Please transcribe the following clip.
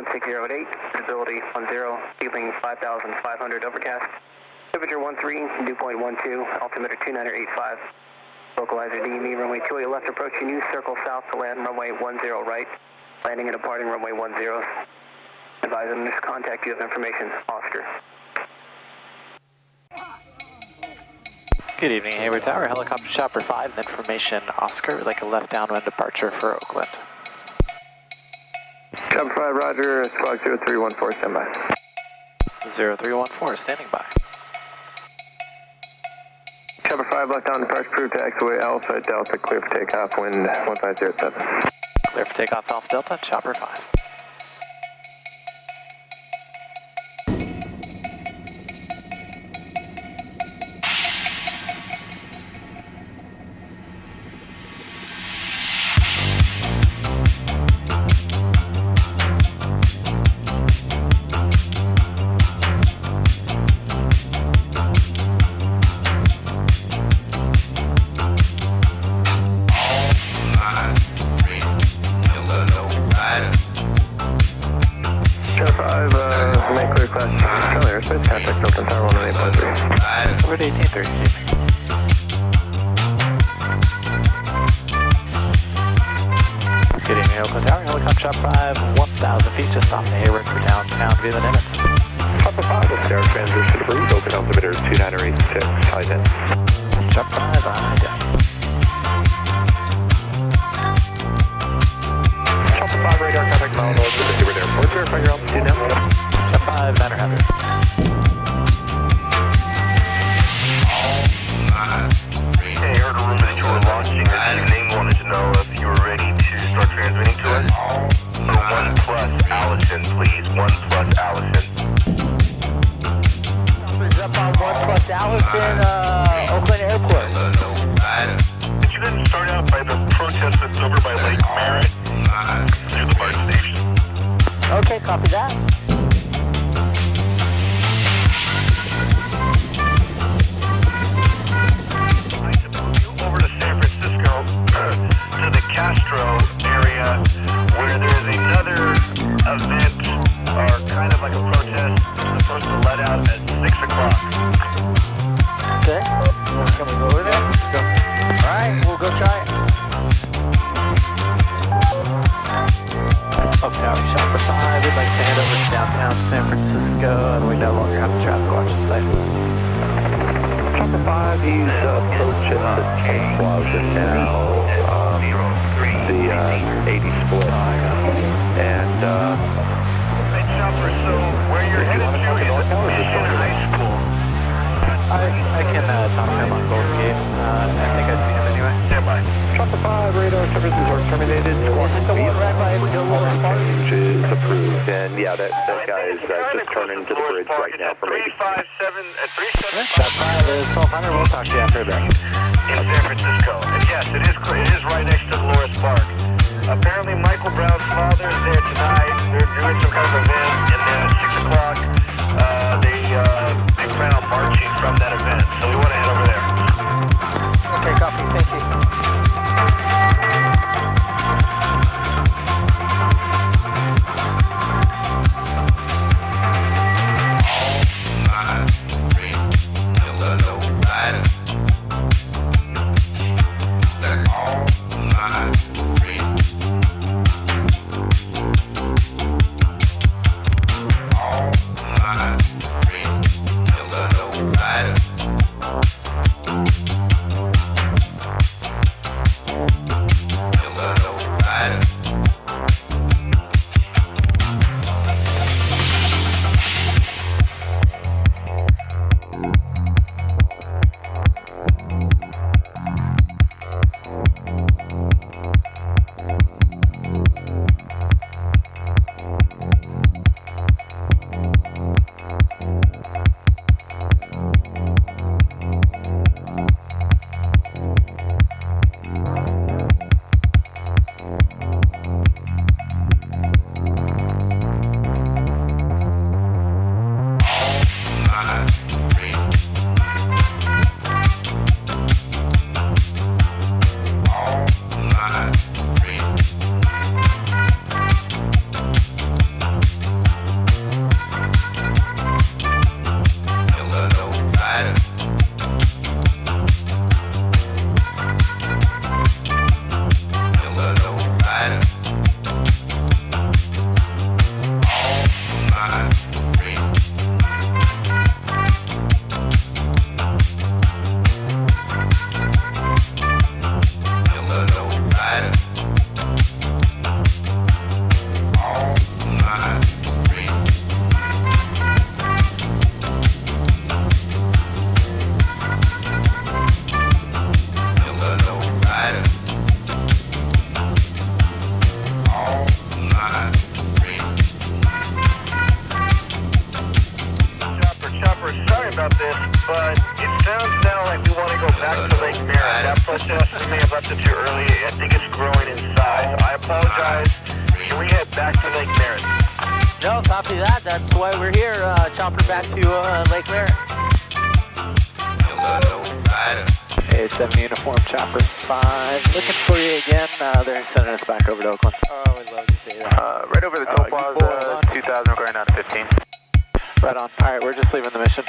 1608, visibility 10, feeling 5,500 overcast. Temperature 13, dew point 12, altimeter 2985. Localizer DME, runway 28 left approaching you, circle south to land runway 10 right. Landing and departing runway 10. Advise them to contact you if information. Oscar. Good evening, Hayward Tower, helicopter chopper 5, information Oscar, we'd like a left downwind departure for Oakland. Chopper 5, roger, squawk 0314, standby. 0314, standing by. Chopper 5, left down departure, approved taxiway Alpha Delta, clear for takeoff, wind 1507. Clear for takeoff Alpha Delta, chopper 5. Over to 1830. Good evening, Oakland Tower, helicopter chopper 5, 1,000 feet just off the Hayward for downtown via the Nimitz. Chopper 5, with air transition approved, open altimeter 2986, high 10. Chopper 5, high 10. Chopper 5, radar contact mile low to the Hayward Airport, verify your altitude now. Chopper 5, 900. Hey, I heard a rumor that you were launching this evening. Wanted to know if you were ready to start transmitting to us. So 1 plus Allison, please. 1 plus Allison. Numbers up on 1 plus Allison, Oakland Airport. Did you then start out by the protest that's over by Lake Merritt near the BART station? Okay, copy that. To the Castro area where there's another event or kind of like a protest supposed to let out at 6 o'clock. Okay. Can we go over there? Let's go. Alright, we'll go try it. Oakland Tower, chopper 5, we'd like to head over to downtown San Francisco, and we no longer have a traffic watch in sight. Chopper 5, he's approaching the Tank Plaza now, the 80 split, and Hey, Chopper, so where you're headed to is Mission High School. I can talk to him on both gate. I think I see him anyway. Stand by. Chopper 5, radar services are terminated. Is it the one right by Lower Park? Range is approved, and yeah, that guy is just turning to the bridge right now from 80. 357 Chopper 5 is 1200, we'll talk to you after a bit. in San Francisco. And yes, it is right next to Dolores Park. Apparently Michael Brown's father is there tonight. They're doing some kind of event, and then at 6 o'clock, they plan on marching from that event. So we want to head over there. Okay, copy, thank you. about this, but it sounds now like we want to go back to Lake Merritt. That protest, we may have left it too early. I think it's growing in size. I apologize. Can we head back to Lake Merritt? No, copy that. That's why we're here. Chopper back to Lake Merritt. Hey, 7 Uniform Chopper 5. Looking for you again. They're sending us back over to Oakland. Oh, I would love to see that. Right over the toll plaza, 2000, we're going down to 15. Right on. Alright, we're just leaving the mission.